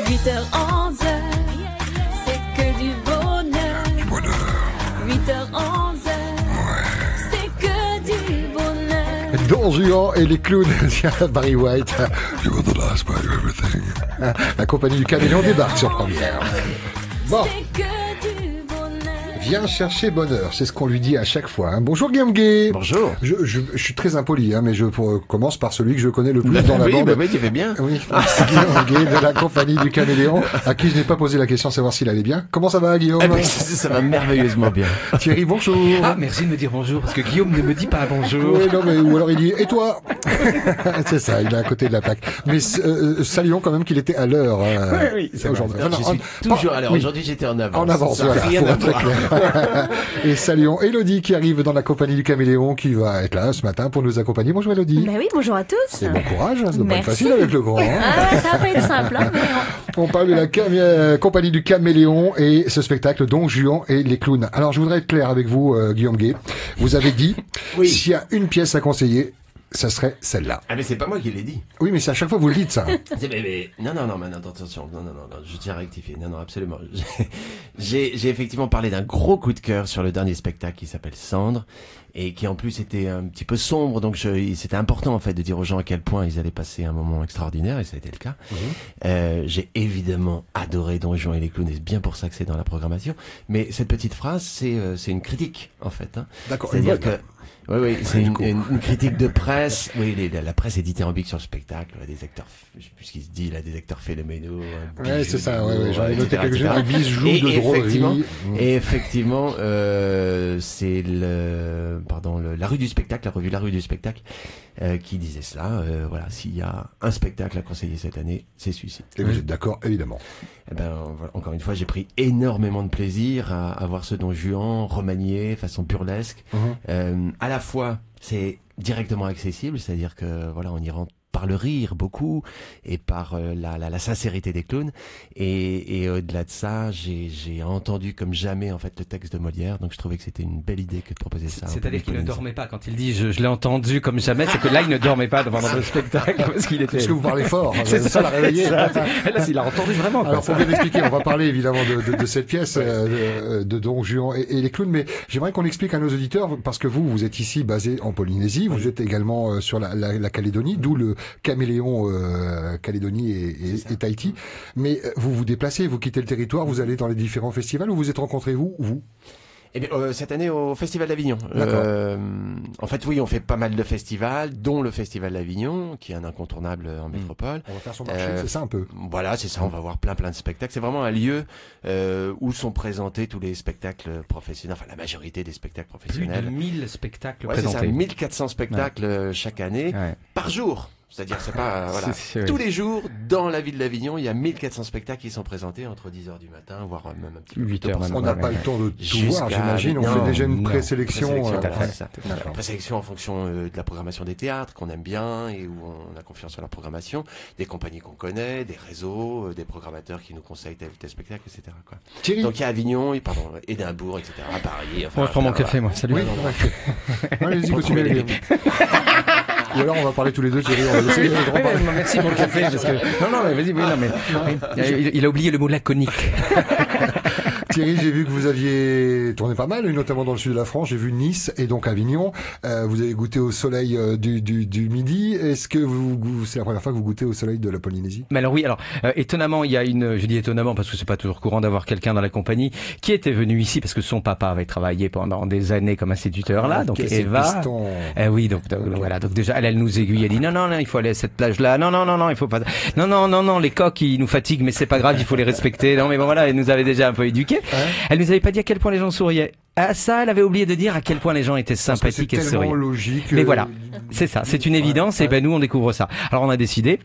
8h, 11h, c'est que du bonheur. Du bonheur. 8h, 11h, c'est que du bonheur. Don Juan et les clowns, Barry White. You were the last part of everything. La compagnie du Caméléon débarque sur Première. Bon, C'est que du bonheur. viens chercher bonheur, c'est ce qu'on lui dit à chaque fois. Hein. Bonjour Guillaume Gay. Bonjour. Je suis très impoli, hein, mais je commence par celui que je connais le plus dans la bande. Oui, tu fais bien. Oui, c'est Guillaume Gay de la compagnie du Caméléon, à qui je n'ai pas posé la question de savoir s'il allait bien. Comment ça va, Guillaume? Eh ben, ça va merveilleusement bien. Thierry, bonjour. Ah, merci de me dire bonjour, parce que Guillaume ne me dit pas bonjour. Oui, non, mais, ou alors il dit, et toi? C'est ça, il est à côté de la plaque. Mais saluons quand même qu'il était à l'heure. Oui, c'est aujourd'hui. Je suis toujours à l'heure. Oui. Aujourd'hui, j'étais en avance. En avance, Ça n'a voilà, rien pour à être très voir. clair. Et saluons Élodie qui arrive dans la compagnie du Caméléon, qui va être là ce matin pour nous accompagner. Bonjour Élodie. Ben oui, bonjour à tous. Et bon courage, ça doit pas être Merci. facile avec le grand. Hein. Ah ouais, ça va pas être simple, hein, mais On parle de la compagnie du Caméléon et ce spectacle Don Juan et les clowns. Alors je voudrais être clair avec vous, Guillaume Gay. Vous avez dit, Oui. s'il y a une pièce à conseiller, ça serait celle-là. Ah, mais c'est pas moi qui l'ai dit. Oui, mais c'est à chaque fois que vous le dites, ça. Non, attention. Non, je tiens à rectifier. Non, absolument. J'ai effectivement parlé d'un gros coup de cœur sur le dernier spectacle qui s'appelle Cendre et qui en plus était un petit peu sombre. Donc c'était important en fait de dire aux gens à quel point ils allaient passer un moment extraordinaire et ça a été le cas. J'ai évidemment adoré Don Juan et les clowns et c'est bien pour ça que c'est dans la programmation. Mais cette petite phrase, c'est une critique en fait. Hein. D'accord. C'est-à-dire Une bonne. que oui, c'est du coup. une critique de presse. Oui, la presse est dithyrambique sur le spectacle. Des acteurs, je sais plus ce qu'il se dit là, des acteurs phénoménaux. Ouais, c'est ça. Ouais, j'en ai noté etc., quelques-uns. etc. Des bijoux Et de effectivement, drôlerie. et effectivement, c'est la rue du spectacle, la revue La Rue du Spectacle, qui disait cela. Voilà, s'il y a un spectacle à conseiller cette année, c'est celui-ci. Et vous êtes d'accord, évidemment. Eh ben, voilà, encore une fois, j'ai pris énormément de plaisir à voir ce Don Juan remanié façon burlesque. À la fois, c'est directement accessible, c'est-à-dire que voilà, on y rentre par le rire beaucoup et par la sincérité des clowns et au-delà de ça j'ai entendu comme jamais en fait le texte de Molière, donc je trouvais que c'était une belle idée que de proposer ça. C'est-à-dire qu'il ne dormait pas quand il dit je l'ai entendu comme jamais, c'est que là il ne dormait pas devant le spectacle parce qu'il était. Parce que vous parlez fort. C'est ça l'a réveillé. Et là, il a entendu vraiment. Quoi. Alors, faut bien expliquer. On va parler évidemment de cette pièce de Don Juan et les clowns, mais j'aimerais qu'on explique à nos auditeurs parce que vous êtes ici basé en Polynésie, vous êtes également sur la Calédonie, d'où le Caméléon Calédonie et Tahiti. Mais vous vous déplacez, vous quittez le territoire, vous allez dans les différents festivals où vous êtes rencontrés vous. Eh bien, cette année au Festival d'Avignon. En fait, oui, on fait pas mal de festivals, dont le Festival d'Avignon, qui est un incontournable en métropole. On va faire son marché, c'est ça un peu. Voilà, c'est ça. On va voir plein de spectacles. C'est vraiment un lieu où sont présentés tous les spectacles professionnels, enfin la majorité des spectacles Plus professionnels. de 1000 spectacles Ouais, c'est ça, présentés. 1400 spectacles chaque année par jour. C'est-à-dire, c'est pas, voilà. Tous les jours, dans la ville d'Avignon, il y a 1400 spectacles qui sont présentés entre 10h du matin, voire même un petit peu 8 plus tôt heures pour On maintenant. n'a pas le temps de tout Jusqu'à- voir, j'imagine. On non, fait déjà une non. présélection. Présélection, à fait. c'est ça. D'accord. Présélection en fonction de la programmation des théâtres qu'on aime bien et où on a confiance en leur programmation, des compagnies qu'on connaît, des réseaux, des programmateurs qui nous conseillent tel ou tel spectacle, etc. Quoi. Thierry. Donc il y a Avignon, Édimbourg, etc. À Paris. Enfin, Moi, je prends mon voilà. café, moi. Salut. Oui, allez-y, continuez. Guillaume. Ou alors on va parler tous les deux, Thierry. On va laisser les grands parler. Merci pour le café. Parce que... Non, mais vas-y, oui, non, mais. Il a oublié le mot laconique. Thierry, j'ai vu que vous aviez tourné pas mal, et notamment dans le sud de la France. J'ai vu Nice et donc Avignon. Vous avez goûté au soleil du midi. Est-ce que c'est la première fois que vous goûtez au soleil de la Polynésie? Mais alors oui, étonnamment, il y a je dis étonnamment parce que c'est pas toujours courant d'avoir quelqu'un dans la compagnie qui était venu ici parce que son papa avait travaillé pendant des années comme instituteur là, donc Eva. Oui, donc voilà, donc déjà elle nous aiguille, elle dit non, il faut aller à cette plage là, non, il faut pas, non, les coqs ils nous fatiguent, mais c'est pas grave, il faut les respecter. Non mais bon voilà, elle nous avait déjà un peu éduqués. Elle nous avait pas dit à quel point les gens souriaient. Ah ça, elle avait oublié de dire à quel point les gens étaient sympathiques et souriaient. C'est tellement logique. Mais voilà, c'est ça, c'est une évidence. Et ben nous on découvre ça. Alors on a décidé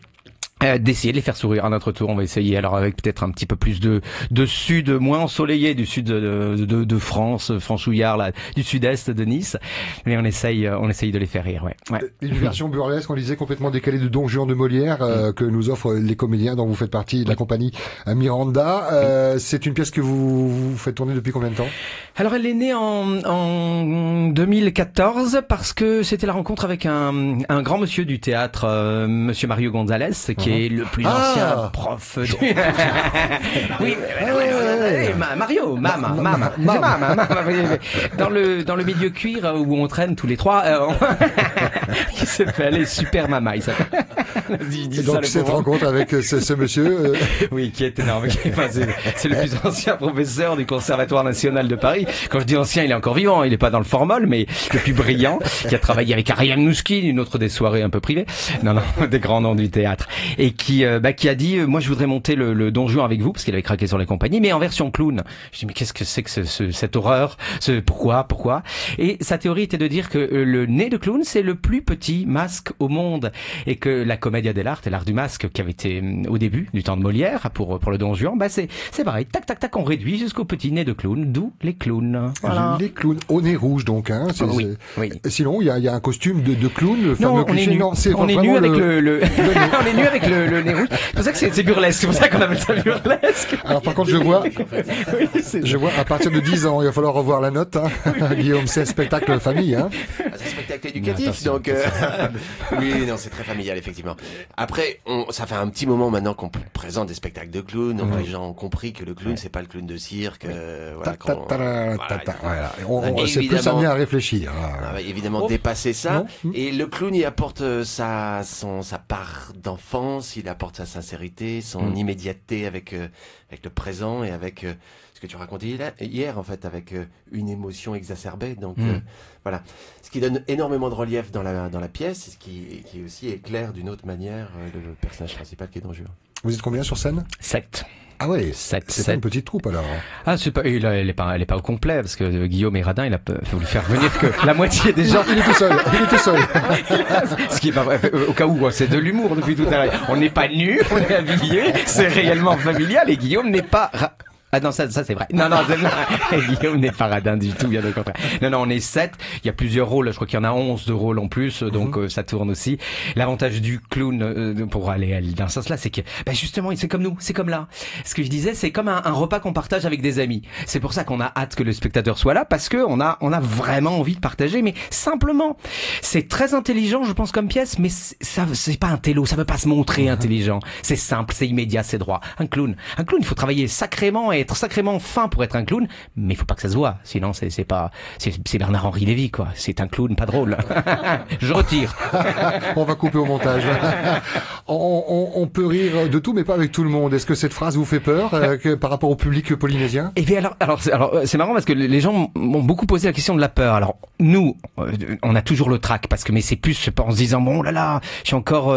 d'essayer de les faire sourire à notre tour. On va essayer alors avec peut-être un petit peu plus de sud, moins ensoleillé, du sud de France, franchouillard là, du sud-est de Nice. Mais on essaye de les faire rire, ouais. Une version burlesque, on disait complètement décalée de Don Juan de Molière que nous offrent les comédiens dont vous faites partie de la compagnie Miranda. C'est une pièce que vous faites tourner depuis combien de temps? Alors elle est née en 2014 parce que c'était la rencontre avec un grand monsieur du théâtre, monsieur Mario Gonzalez, qui c'est le plus ancien prof du... Oui, Mario, Mama. Dans le milieu cuir où on traîne tous les trois, qui s'appelle Super Mama, il s'appelle. Et donc cette rencontre avec ce monsieur... Oui, qui est énorme. C'est le plus ancien professeur du Conservatoire National de Paris. Quand je dis ancien, il est encore vivant, il n'est pas dans le formol, mais le plus brillant, qui a travaillé avec Ariane Nouchkine, une autre des soirées un peu privées, non, des grands noms du théâtre, et qui a dit, moi je voudrais monter le Don Juan avec vous, parce qu'il avait craqué sur les compagnies, mais en version clown. Je dis, mais qu'est-ce que c'est que cette horreur, pourquoi? Et sa théorie était de dire que le nez de clown, c'est le plus petit masque au monde, et que la commedia dell'arte, l'art du masque, qui avait été au début du temps de Molière pour le Don Juan, c'est pareil, tac, on réduit jusqu'au petit nez de clown, d'où les clowns. Voilà. Les clowns au nez rouge, donc. Hein, oui. Sinon, il y a un costume de clown, le fameux non, cliché. On est nu avec on est nu avec le nez rouge. C'est pour ça que c'est burlesque. C'est pour ça qu'on appelle ça burlesque. Alors par contre, je vois à partir de 10 ans, il va falloir revoir la note. Hein. Guillaume, c'est spectacle famille. Hein. C'est spectacle éducatif, donc oui, non, c'est très familial effectivement. Après, ça fait un petit moment maintenant qu'on présente des spectacles de clowns, donc les gens ont compris que le clown c'est pas le clown de cirque. C'est plus amené à réfléchir. Évidemment, dépasser ça. Et le clown, il apporte sa part d'enfance, il apporte sa sincérité, son immédiateté avec le présent et avec ce que tu racontais hier, en fait, avec une émotion exacerbée. Donc voilà, ce qui donne énormément de relief dans la pièce, ce qui aussi éclaire d'une autre manière le personnage principal qui est Don Juan. Vous êtes combien sur scène? 7. Ah ouais, c'est une petite troupe alors. Ah, elle est pas au complet parce que Guillaume est radin, il a voulu faire venir que la moitié des gens. Il est tout seul. Ce qui est pas vrai, au cas où, c'est de l'humour depuis tout à l'heure. On n'est pas nus, on est habillés, c'est réellement familial et Guillaume n'est pas Ah non, ça c'est vrai. Non, Guillaume n'est pas radin du tout, bien au contraire. Non, on est 7. Il y a plusieurs rôles. Je crois qu'il y en a 11 de rôles en plus, donc ça tourne aussi. L'avantage du clown, pour aller dans ce sens-là, c'est que justement, c'est comme nous, c'est comme là. Ce que je disais, c'est comme un repas qu'on partage avec des amis. C'est pour ça qu'on a hâte que le spectateur soit là, parce que on a vraiment envie de partager, mais simplement. C'est très intelligent, je pense, comme pièce, mais c'est pas un télo, ça veut pas se montrer intelligent. C'est simple, c'est immédiat, c'est droit. Un clown, il faut travailler sacrément et être sacrément fin pour être un clown, mais il faut pas que ça se voit, sinon c'est Bernard-Henri Lévy, quoi. C'est un clown pas drôle. Je retire. On va couper au montage. On peut rire de tout, mais pas avec tout le monde. Est-ce que cette phrase vous fait peur par rapport au public polynésien? Et bien alors c'est marrant parce que les gens m'ont beaucoup posé la question de la peur. Alors nous, on a toujours le trac mais c'est plus en se disant bon là, je suis encore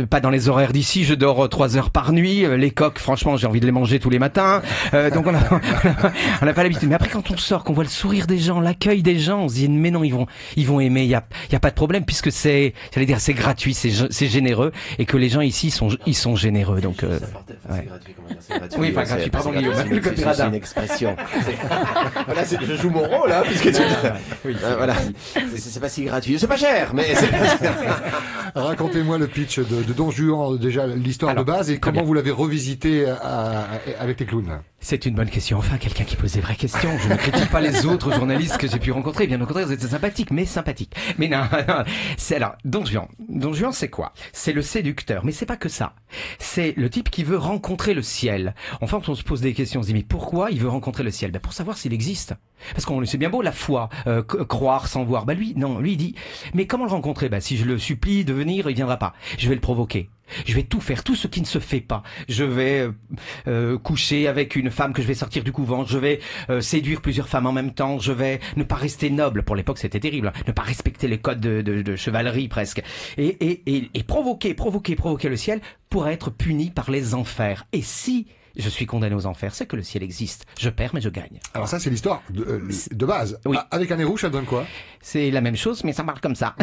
pas dans les horaires d'ici, je dors 3 heures par nuit. Les coqs, franchement, j'ai envie de les manger tous les matins. Donc on n'a pas l'habitude. Mais après, quand on sort, qu'on voit le sourire des gens, l'accueil des gens, on se dit mais non, ils vont aimer. Il y a pas de problème puisque c'est gratuit, c'est généreux et que les gens ici ils sont généreux. Donc c'est gratuit, comment dire, c'est gratuit. Oui, pas gratuit. Pardon, Guillaume. C'est une expression. Voilà, je joue mon rôle là, puisque voilà, c'est pas si gratuit, c'est pas cher, mais. Racontez-moi le pitch de Don Juan, déjà l'histoire de base et comment vous l'avez revisité avec les clowns. C'est une bonne question. Enfin, quelqu'un qui pose des vraies questions. Je ne critique pas les autres journalistes que j'ai pu rencontrer. Bien au contraire, vous êtes sympathiques, mais sympathiques. Mais non. Alors, Don Juan. Don Juan, c'est quoi? C'est le séducteur. Mais c'est pas que ça. C'est le type qui veut rencontrer le ciel. Enfin, on se pose des questions. On se dit, mais pourquoi il veut rencontrer le ciel? Pour savoir s'il existe. Parce qu'on c'est bien beau la foi, croire sans voir. Lui, il dit, mais comment le rencontrer? Si je le supplie de venir, il viendra pas. Je vais le provoquer. Je vais tout faire, tout ce qui ne se fait pas. Je vais coucher avec une femme que je vais sortir du couvent. Je vais séduire plusieurs femmes en même temps. Je vais ne pas rester noble. Pour l'époque, c'était terrible. Hein. Ne pas respecter les codes de chevalerie presque. Et provoquer le ciel pour être puni par les enfers. Et si je suis condamné aux enfers, c'est que le ciel existe. Je perds, mais je gagne. Alors ça, c'est l'histoire de base. Oui. Avec un nez rouge, ça donne quoi? C'est la même chose, mais ça marche comme ça.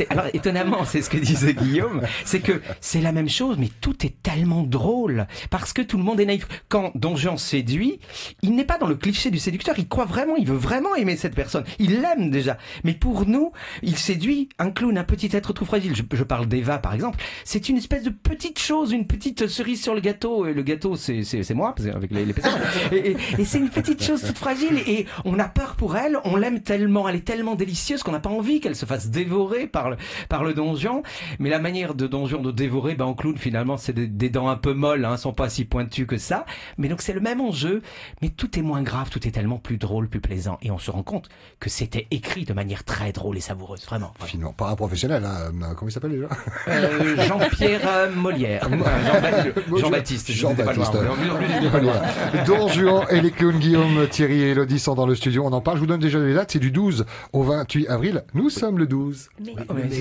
Alors étonnamment, c'est ce que disait Guillaume, c'est que c'est la même chose, mais tout est tellement drôle parce que tout le monde est naïf. Quand Don Juan séduit, il n'est pas dans le cliché du séducteur. Il croit vraiment, il veut vraiment aimer cette personne. Il l'aime déjà. Mais pour nous, il séduit un clown, un petit être tout fragile. Je parle d'Eva, par exemple. C'est une espèce de petite chose, une petite cerise cerise sur le gâteau. Et le gâteau, c'est moi, parce que avec les personnes. Et c'est une petite chose toute fragile. Et on a peur pour elle. On l'aime tellement. Elle est tellement délicieuse qu'on n'a pas envie qu'elle se fasse dévorer par le donjon. Mais la manière de donjon de dévorer, en clown, finalement, c'est des dents un peu molles, hein, sont pas si pointues que ça. Mais donc, c'est le même enjeu. Mais tout est moins grave. Tout est tellement plus drôle, plus plaisant. Et on se rend compte que c'était écrit de manière très drôle et savoureuse. Vraiment. Finalement, pas un professionnel, hein. Comment il s'appelle déjà? Jean-Pierre Molière. Jean-Baptiste. Jean-Baptiste. Don Juan et les clowns Guillaume, Thierry et Elodie sont dans le studio. On en parle. Je vous donne déjà les dates. C'est du 12 au 28 avril. Nous sommes le 12.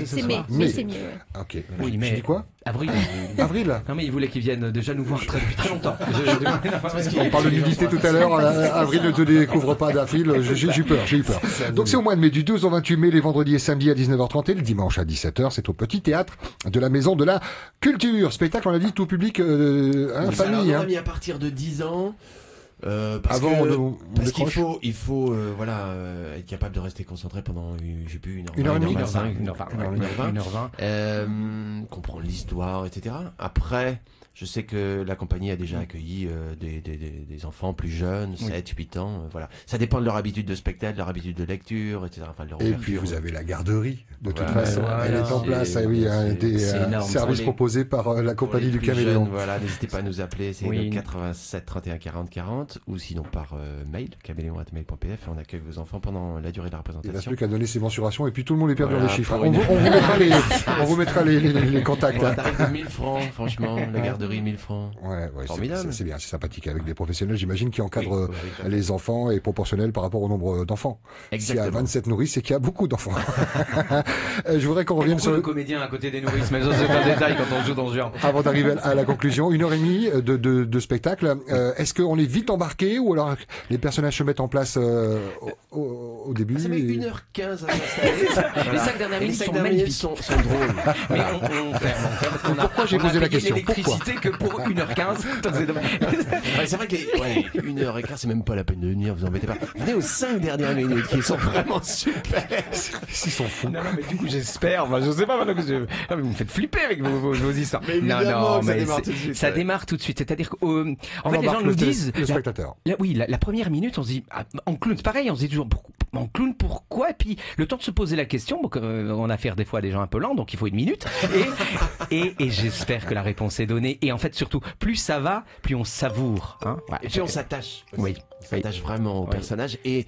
C'est mai, c'est mieux. Ouais. Ok. Oui, mais tu dis quoi? Avril. Avril. Non, mais ils voulaient qu'ils viennent déjà nous voir depuis très longtemps. On parle de nudité tout à l'heure. Avril ne te découvre pas d'avril. J'ai eu peur. Donc c'est au mois de mai, du 12 au 28 mai, les vendredis et samedis à 19h30 et le dimanche à 17h. C'est au Petit Théâtre de la Maison de la Culture. Spectacle, on l'a dit, tout public, famille. Alors, on a mis à partir de 10 ans. Parce qu'il faut être capable de rester concentré pendant j'ai plus 1h20, comprendre l'histoire, etc. Après, je sais que la compagnie a déjà accueilli des enfants plus jeunes, 7-8 ans, voilà. Ça dépend de leur habitude de spectacle, de leur habitude de lecture, etc. Enfin, de leur et puis vous avez la garderie, de toute façon. Elle est en place, des services proposés par la compagnie du Caméléon. Voilà, n'hésitez pas à nous appeler, c'est le 87 31 40 40 ou sinon par mail, caméléon@mail.pf, et on accueille vos enfants pendant la durée de la représentation. Il ne reste plus qu'à donner ses mensurations et puis tout le monde est perdu dans les chiffres. On vous mettra les contacts. Un tarif de 1000 francs, franchement, la garderie 1000 francs. Ouais, c'est bien, c'est sympathique avec des professionnels, j'imagine, qui encadrent les enfants et proportionnels par rapport au nombre d'enfants. S'il y a 27 nourrices, c'est qu'il y a beaucoup d'enfants. Je voudrais qu'on revienne sur le comédien à côté des nourrices, mais ça c'est pas un détail quand on joue dans ce genre. Avant d'arriver à la conclusion, 1h30 de spectacle. Est-ce qu'on est vite embarqué ou alors les personnages se mettent en place au début? Ça met 1h15 à s'installer. Les 5 dernières minutes sont magnifiques. Sont drôles. Mais on fait pourquoi j'ai posé la question? L'électricité que pour 1h15. C'est vrai que 1h15, c'est même pas la peine de venir, vous embêtez pas. Venez aux 5 dernières minutes qui sont vraiment super. Ils sont fous. Non, mais du coup, j'espère. Je sais pas maintenant que vous me faites flipper avec vos histoires. Mais ça démarre tout de suite. C'est-à-dire qu'en fait, les gens nous disent. Le spectateur. La première minute, on se dit, en clown, c'est pareil, on se dit toujours, en clown, pourquoi? Et puis, le temps de se poser la question, on a affaire des fois à des gens un peu lents, donc il faut 1 minute. Et j'espère que la réponse est donnée. Et en fait, surtout, plus ça va, plus on savoure. Hein, et puis on s'attache. Oui. On s'attache vraiment au personnage et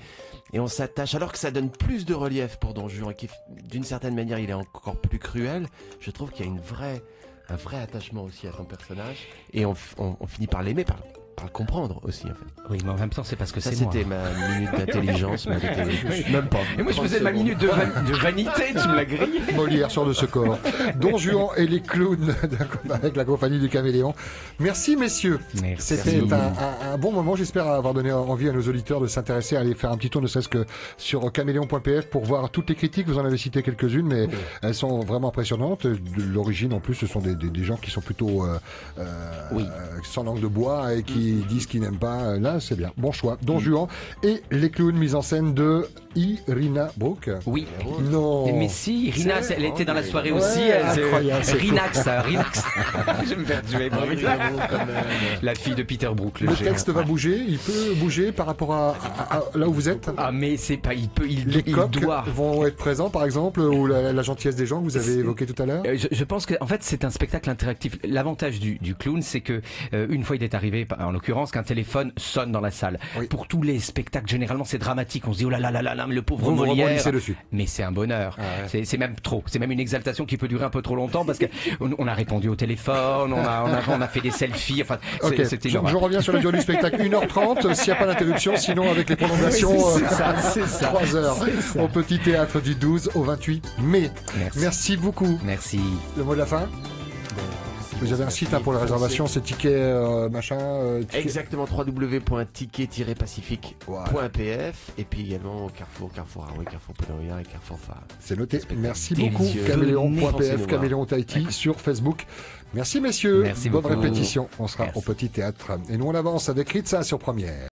on s'attache, alors que ça donne plus de relief pour Don Juan, qui d'une certaine manière il est encore plus cruel. Je trouve qu'il y a un vrai attachement aussi à ton personnage et on finit par l'aimer, par le comprendre aussi en fait. Oui, mais en même temps c'est parce que c'est moi. C'était ma minute d'intelligence, même pas. Et moi je faisais ma minute de vanité, tu me l'as grillé. Molière sort de ce corps. Don Juan et les clowns avec la compagnie du Caméléon. Merci messieurs. C'était un bon moment. J'espère avoir donné envie à nos auditeurs de s'intéresser à aller faire un petit tour, ne serait-ce que sur caméléon.pf pour voir toutes les critiques. Vous en avez cité quelques-unes, mais elles sont vraiment impressionnantes. De l'origine en plus, ce sont des gens qui sont plutôt sans langue de bois et qui disent qu'ils n'aiment pas. Là, c'est bien. Bon choix. Don Juan et les clowns, mise en scène de Irina Brook. Oui. Non. Mais si, Irina, elle était dans la soirée aussi. Rinax. Je vais me faire tuer. La fille de Peter Brook. Le texte va bouger. Il peut bouger par rapport à là où vous êtes. Ah, mais c'est pas. Les coqs vont être présents, par exemple, ou la gentillesse des gens que vous avez évoqué tout à l'heure. Je pense que, en fait, c'est un spectacle interactif. L'avantage du clown, c'est que une fois il est arrivé, en l'occurrence, qu'un téléphone sonne dans la salle. Oui. Pour tous les spectacles, généralement, c'est dramatique. On se dit, oh là là là là, le pauvre Molière. Mais c'est un bonheur. Ah ouais. C'est même trop. C'est même une exaltation qui peut durer un peu trop longtemps parce que on a répondu au téléphone, on a fait des selfies. Enfin, c'était je reviens sur la durée du spectacle. 1h30, s'il n'y a pas d'interruption, sinon avec les prolongations, c'est ça. 3 heures. Au Petit Théâtre du 12 au 28 mai. Merci beaucoup. Merci. Le mot de la fin? Vous avez un site pour la réservation, c'est ticket ticket... Exactement, www.ticket-pacifique.pf et puis également au Carrefour Haroué, Carrefour Podoria et Carrefour Phare. C'est noté. Merci beaucoup. Caméléon.pf, Caméléon Tahiti sur Facebook. Merci messieurs. Merci Bonne beaucoup. répétition. On sera au Petit Théâtre. Et nous on avance avec Ritza sur Première.